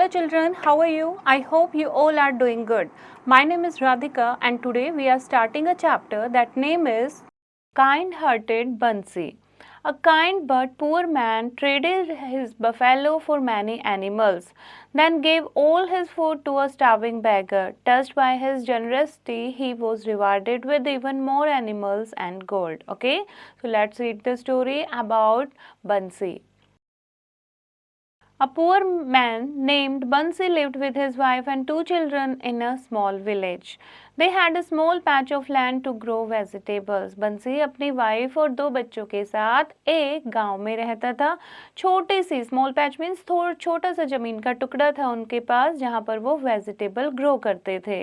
children, how are you? I hope you all are doing good. My name is Radhika and today we are starting a chapter that name is Kind-Hearted Bansi. A kind but poor man traded his buffalo for many animals, then gave all his food to a starving beggar. Touched by his generosity, he was rewarded with even more animals and gold. Okay, so let's read the story about Bansi. A poor man named Bansi lived with his wife and two children in a small village. They had a small patch of land to grow vegetables. बंसी अपनी wife और दो बच्चों के साथ एक गांव में रहता था. छोटी सी स्मॉल पैच मीन्स थोड़ा छोटा सा जमीन का टुकड़ा था उनके पास जहां पर वो वेजिटेबल ग्रो करते थे.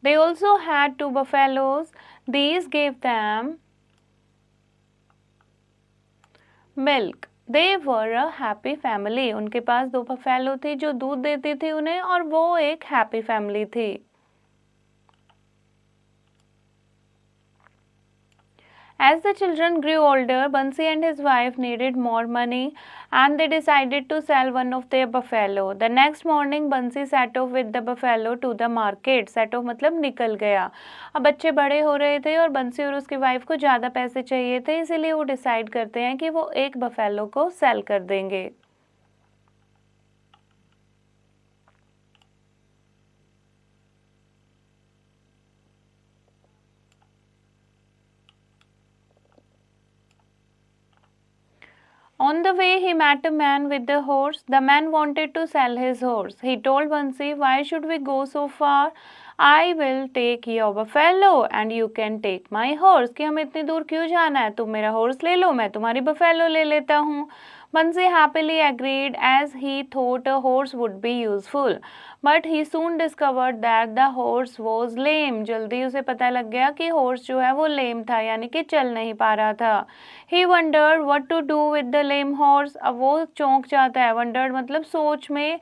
They also had two buffaloes. These gave them milk. They were a happy family. उनके पास दो बफेलो थे जो दूध देती थी उन्हें और वो एक हैप्पी फैमिली थी. As the children grew older, Bansi and his wife needed more money and they decided to sell one of their buffalo. The next morning, Bansi set off with the buffalo to the market. Set off मतलब निकल गया. अब बच्चे बड़े हो रहे थे और बंसी और उसकी वाइफ को ज़्यादा पैसे चाहिए थे, इसीलिए वो डिसाइड करते हैं कि वो एक बफेलो को सेल कर देंगे. On the way, he met a man with a horse. The man wanted to sell his horse. He told Bansi, "Why should we go so far? I will take your buffalo and you can take my horse." कि हमें इतनी दूर क्यों जाना है? तुम मेरा horse ले लो, मैं तुम्हारी buffalo ले लेता हूँ. Bansi happily agreed as he thought a horse would be useful. But he soon discovered that the horse was lame. जल्दी उसे पता लग गया कि horse जो है वो lame था यानी कि चल नहीं पा रहा था. He wondered what to do with the lame horse. अब वो चौंक जाता है. Wondered मतलब सोच में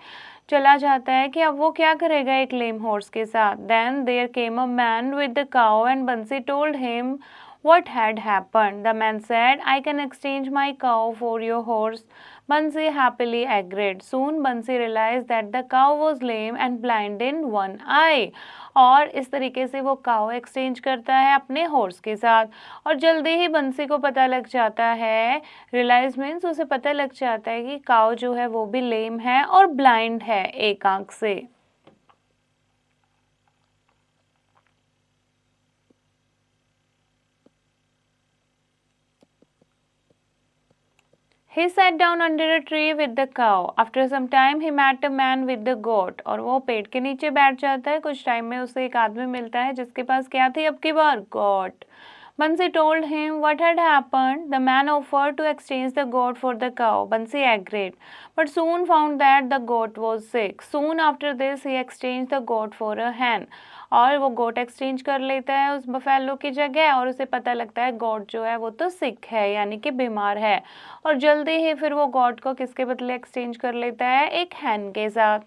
चला जाता है कि अब वो क्या करेगा एक lame horse के साथ. Then there came a man with the cow and Bansi told him what had happened. The man said, "I can exchange my cow for your horse." Bansi happily agreed. Soon Bansi realized that the cow was lame and blind in one eye. और इस तरीके से वो काऊ exchange करता है अपने horse के साथ और जल्दी ही बंसी को पता लग जाता है. रियलाइज मीन्स उसे पता लग जाता है कि काऊ जो है वो भी लेम है और ब्लाइंड है एक आंख से. He sat down under a tree with the cow. After some time he met a man with the goat. और वो पेड़ के नीचे बैठ जाता है. कुछ टाइम में उसे एक आदमी मिलता है जिसके पास क्या थी अब की बार goat. Bansi told him what had happened. The man offered to exchange the goat for the cow. Bansi agreed, but soon found that the goat was sick. Soon after this, he exchanged the goat for a hen. और वो गोट exchange कर लेता है उस buffalo की जगह और उसे पता लगता है गोट जो है वो तो सिक है यानी कि बीमार है और जल्दी ही फिर वो गोट को किसके बदले एक्सचेंज कर लेता है एक हैन के साथ.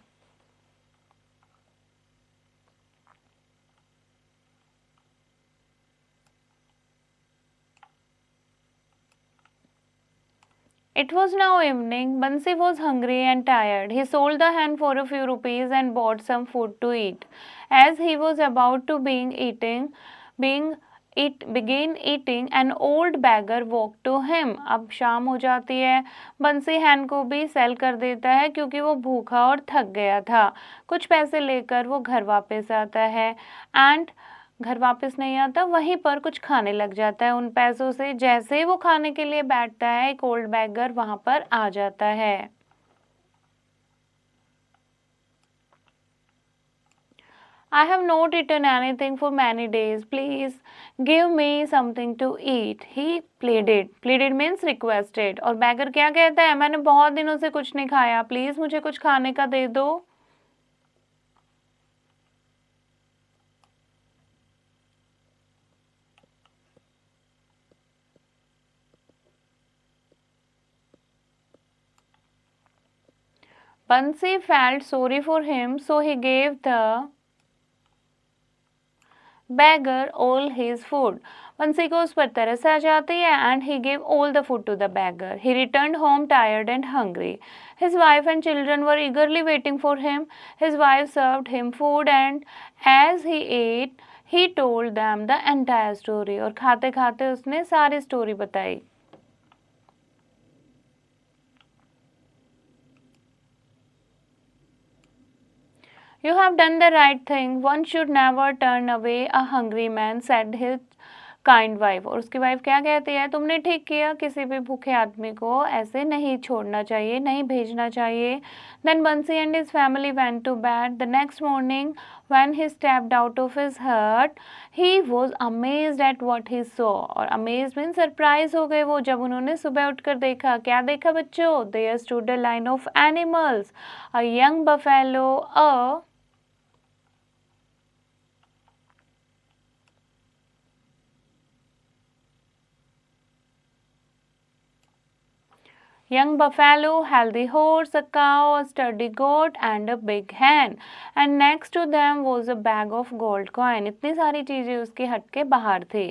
It was now evening. Bansi was hungry and tired. He sold the hen for a few rupees and bought some food to eat. As he was about to begin eating, an old beggar walked to him. अब शाम हो जाती है. बंसी हैन को भी cell कर देता है क्योंकि वो भूखा और थक गया था. कुछ पैसे लेकर वो घर वापस आता है एंड घर वापस नहीं आता वहीं पर कुछ खाने लग जाता है उन पैसों से. जैसे ही वो खाने के लिए बैठता है एक ओल्ड बैगर वहां पर आ जाता है. I have not eaten anything for many days. Please give me something to eat. He pleaded. Pleaded means requested. और बैगर क्या कहता है? मैंने बहुत दिनों से कुछ नहीं खाया. प्लीज मुझे कुछ खाने का दे दो. Bansi felt sorry for him, so he gave the beggar all his food. बंसी को उस पर तरस आ जाती है and he gave all the food to the beggar. He returned home tired and hungry. His wife and children were eagerly waiting for him. His wife served him food and as he ate, he told them the entire story. और खाते खाते उसने सारी story बताई. You have done the right thing. One should never turn away a hungry man, said his kind wife. और उसकी wife क्या कहती है? तुमने ठीक किया, किसी भी भूखे आदमी को ऐसे नहीं छोड़ना चाहिए, नहीं भेजना चाहिए. Then Bansi and his family went to bed. The next morning, when he stepped out of his hut, he was amazed at what he saw. और amazed means surprise हो गए वो जब उन्होंने सुबह उठकर देखा. क्या देखा बच्चों? There stood a line of animals, a young buffalo, a young buffalo, healthy horse, a cow, a sturdy goat and a big hen. And next to them was a bag of gold coin. इतनी सारी चीजें उसके हट के बाहर थी.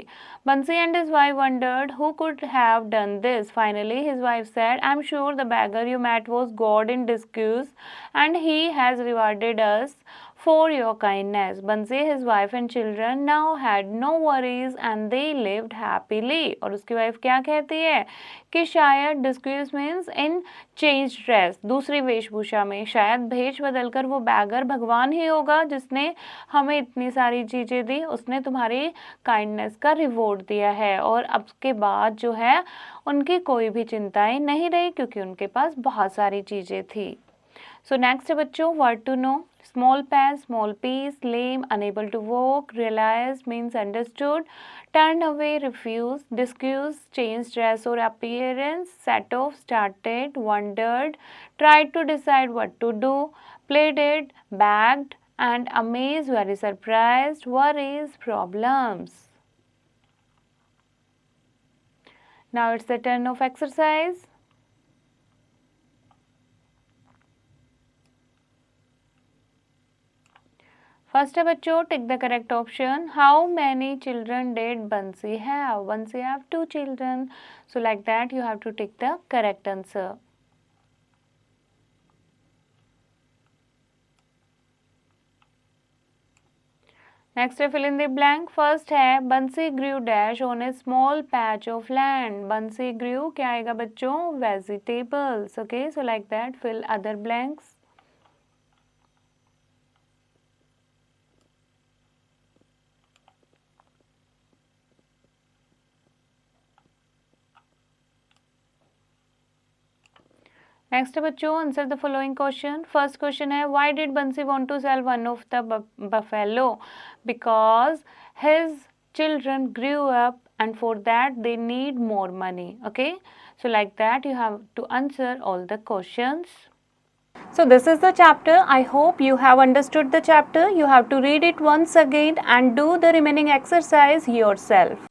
Bansi and his wife wondered who could have done this. Finally, his wife said, I'm sure the beggar you met was God in disguise and he has rewarded us for your kindness. Bansi, his wife and children now had no worries and they lived happily. और उसकी wife क्या कहती है कि शायद डिस्ग्यूज means in change dress, दूसरी वेशभूषा में, शायद भेष बदलकर वो बैगर भगवान ही होगा जिसने हमें इतनी सारी चीज़ें दी, उसने तुम्हारी काइंडनेस का रिवॉर्ड दिया है. और अब के बाद जो है उनकी कोई भी चिंताएं नहीं रही क्योंकि उनके पास बहुत सारी चीज़ें थी. सो नेक्स्ट बच्चों, word to know. Small patch, small piece, lame, unable to walk, realized means understood, turned away, refused, discussed, changed dress or appearance, set off, started, wondered, tried to decide what to do, pleaded, begged, and amazed, very surprised, worries, problems. Now it's the turn of exercise. First बच्चों, take the correct option. How many children did Bansi have? Bansi have 2 children. So like that you have to take the correct answer. Next fill in the blank. First है Bansi grew dash on a small patch of land. Bansi grew क्या आएगा बच्चों? Vegetables. Okay, so like that fill other blanks. Next बच्चों, answer the following question. First question है why did Bansi want to sell one of the buffalo? Because his children grew up and for that they need more money. Okay, so like that you have to answer all the questions. So this is the chapter. I hope you have understood the chapter. You have to read it once again and do the remaining exercise yourself.